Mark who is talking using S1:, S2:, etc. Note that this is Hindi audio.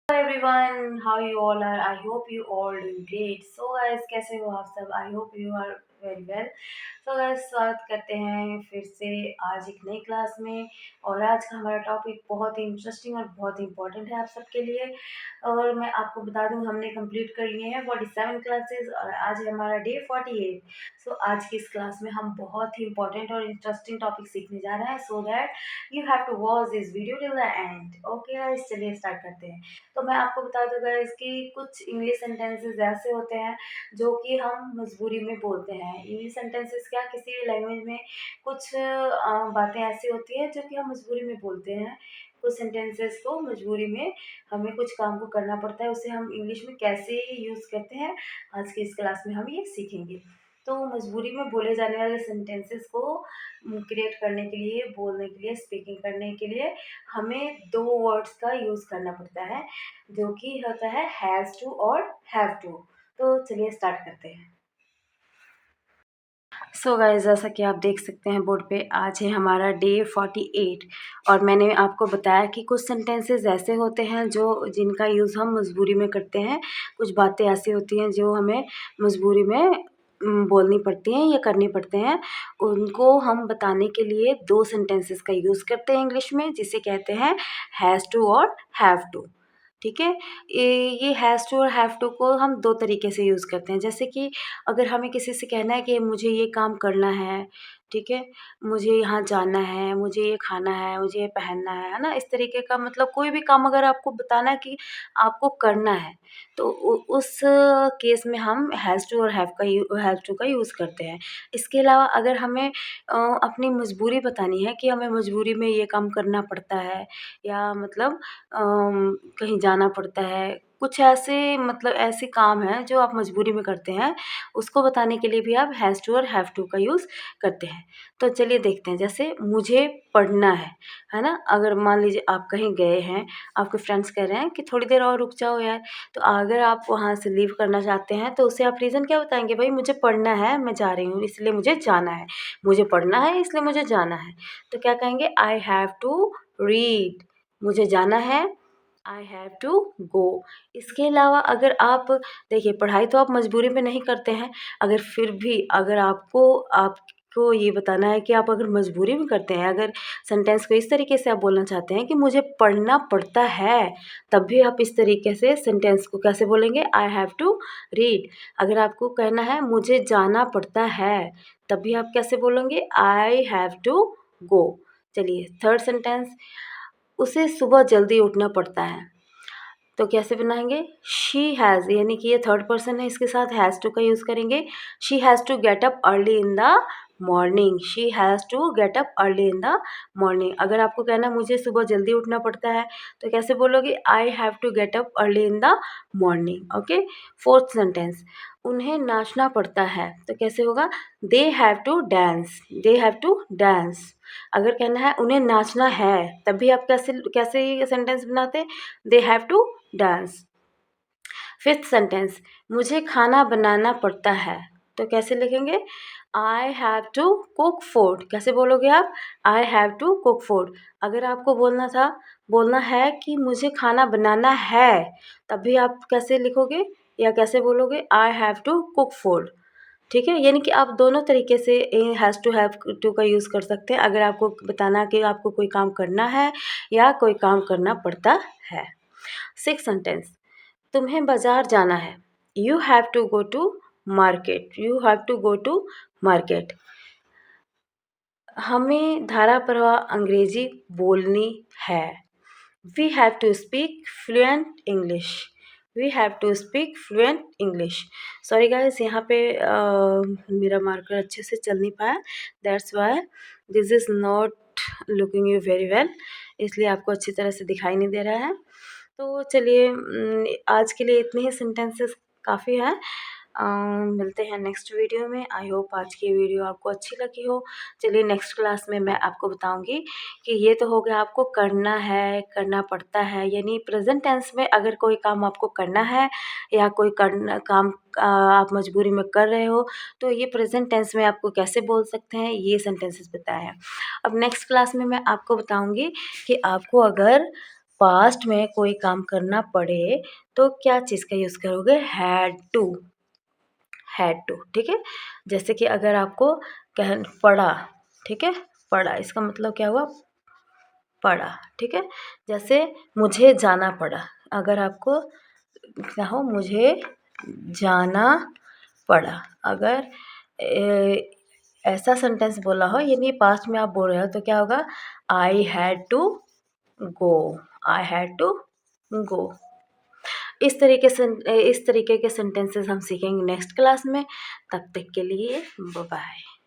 S1: Everyone, how you all are? I hope you all doing great. So guys, कैसे हो आप सब? I hope you are very well. तो guys, स्वागत करते हैं फिर से आज एक नई क्लास में। और आज का हमारा टॉपिक बहुत ही इंटरेस्टिंग और बहुत ही इम्पोर्टेंट है आप सबके लिए। और मैं आपको बता दूं, हमने कंप्लीट कर लिए हैं 47 क्लासेस और आज है हमारा डे 48। सो आज की इस क्लास में हम बहुत ही इंपॉर्टेंट और इंटरेस्टिंग टॉपिक सीखने जा रहे हैं। So that you have to watch this video till the end. Okay guys, चलिए स्टार्ट करते हैं। तो मैं आपको बता दूँ गाइस कि कुछ इंग्लिश सेंटेंसेस ऐसे होते हैं जो कि हम मजबूरी में बोलते हैं। इंग्लिश सेंटेंसेस क्या, किसी भी लैंग्वेज में कुछ बातें ऐसी होती हैं जो कि हम मजबूरी में बोलते हैं। कुछ सेंटेंसेस को मजबूरी में हमें कुछ काम को करना पड़ता है, उसे हम इंग्लिश में कैसे यूज़ करते हैं आज की इस क्लास में हम ये सीखेंगे। तो मजबूरी में बोले जाने वाले सेंटेंसेस को क्रिएट करने के लिए, बोलने के लिए, स्पीकिंग करने के लिए हमें दो वर्ड्स का यूज़ करना पड़ता है जो कि होता है हैज़ टू और हैव टू। तो चलिए स्टार्ट करते हैं। सो गाइस, जैसा कि आप देख सकते हैं बोर्ड पे, आज है हमारा डे 48 और मैंने आपको बताया कि कुछ सेंटेंसेस ऐसे होते हैं जो जिनका यूज़ हम मजबूरी में करते हैं। कुछ बातें ऐसी होती हैं जो हमें मजबूरी में बोलनी पड़ती हैं या करनी पड़ते हैं। उनको हम बताने के लिए दो सेंटेंसेस का यूज़ करते हैं इंग्लिश में, जिसे कहते हैं हैज़ टू और हैव टू। ठीक है। ये हैज़ टू और हैव टू को हम दो तरीके से यूज़ करते हैं। जैसे कि अगर हमें किसी से कहना है कि मुझे ये काम करना है, ठीक है, मुझे यहाँ जाना है, मुझे ये खाना है, मुझे ये पहनना है ना? इस तरीके का मतलब कोई भी काम अगर आपको बताना है कि आपको करना है, तो उस केस में हम हैज़ टू और हैव टू का यूज़ करते हैं। इसके अलावा अगर हमें अपनी मजबूरी बतानी है कि हमें मजबूरी में ये काम करना पड़ता है या मतलब कहीं जाना पड़ता है, कुछ ऐसे मतलब ऐसे काम हैं जो आप मजबूरी में करते हैं, उसको बताने के लिए भी आप हैज़ टू और हैव टू का यूज़ करते हैं। तो चलिए देखते हैं, जैसे मुझे पढ़ना है ना? अगर मान लीजिए आप कहीं गए हैं, आपके फ्रेंड्स कह रहे हैं कि थोड़ी देर और रुक जाओ यार, तो अगर आप वहाँ से लीव करना चाहते हैं तो उसे आप रीज़न क्या बताएँगे? भई मुझे पढ़ना है, मैं जा रही हूँ इसलिए मुझे जाना है। मुझे पढ़ना है इसलिए मुझे जाना है। तो क्या कहेंगे? I have to read. मुझे जाना है, आई हैव टू गो। इसके अलावा अगर आप देखिए, पढ़ाई तो आप मजबूरी में नहीं करते हैं, अगर फिर भी अगर आपको ये बताना है कि आप अगर मजबूरी में करते हैं, अगर सेंटेंस को इस तरीके से आप बोलना चाहते हैं कि मुझे पढ़ना पड़ता है, तब भी आप इस तरीके से सेंटेंस को कैसे बोलेंगे? I have to read. अगर आपको कहना है मुझे जाना पड़ता है, तब भी आप कैसे बोलेंगे? I have to go. चलिए थर्ड सेंटेंस, उसे सुबह जल्दी उठना पड़ता है, तो कैसे बनाएंगे? शी हैज़, यानी कि ये थर्ड पर्सन है, इसके साथ हैज़ टू का यूज़ करेंगे। She has to get up early in the morning. She has to get up early in the morning. अगर आपको कहना मुझे सुबह जल्दी उठना पड़ता है, तो कैसे बोलोगे? I have to get up early in the morning. Okay. Fourth sentence, उन्हें नाचना पड़ता है, तो कैसे होगा? They have to dance. They have to dance. अगर कहना है उन्हें नाचना है, तब भी आप कैसे कैसे ये सेंटेंस बनाते? They have to dance. Fifth sentence, मुझे खाना बनाना पड़ता है, तो कैसे लिखेंगे? I have to cook food. कैसे बोलोगे आप? I have to cook food. अगर आपको बोलना है कि मुझे खाना बनाना है, तब भी आप कैसे लिखोगे या कैसे बोलोगे? I have to cook food. ठीक है, यानी कि आप दोनों तरीके से हैज़ टू हैव टू का यूज़ कर सकते हैं अगर आपको बताना कि आपको कोई काम करना है या कोई काम करना पड़ता है। सिक्स्थ सेंटेंस, तुम्हें बाज़ार जाना है, you have to go to market. You have to go to market. हमें धारा प्रवाह अंग्रेजी बोलनी है, we have to speak fluent English. We have to speak fluent English. Sorry guys, यहाँ पे मेरा मार्कर अच्छे से चल नहीं पाया, that's why this is not looking you very well, इसलिए आपको अच्छी तरह से दिखाई नहीं दे रहा है। तो चलिए आज के लिए इतने ही सेंटेंसेस काफ़ी हैं। मिलते हैं नेक्स्ट वीडियो में। आई होप आज की वीडियो आपको अच्छी लगी हो। चलिए नेक्स्ट क्लास में मैं आपको बताऊंगी कि ये तो हो गया आपको करना है, करना पड़ता है, यानी प्रेजेंट टेंस में अगर कोई काम आपको करना है या कोई काम आप मजबूरी में कर रहे हो, तो ये प्रेजेंट टेंस में आपको कैसे बोल सकते हैं, ये सेंटेंसेस बताया है। अब नेक्स्ट क्लास में मैं आपको बताऊंगी कि आपको अगर पास्ट में कोई काम करना पड़े तो क्या चीज़ का यूज़ करोगे? हैड टू, ठीक है। जैसे कि अगर आपको पड़ा, ठीक है, पड़ा इसका मतलब क्या हुआ? पड़ा, ठीक है। जैसे मुझे जाना पड़ा, अगर आपको क्या हो? मुझे जाना पड़ा। अगर ऐसा सेंटेंस बोला हो यानी पास्ट में आप बोल रहे हो तो क्या होगा? I had to go, I had to go. इस तरीके के सेंटेंसेस हम सीखेंगे नेक्स्ट क्लास में। तब तक के लिए बाय बाय।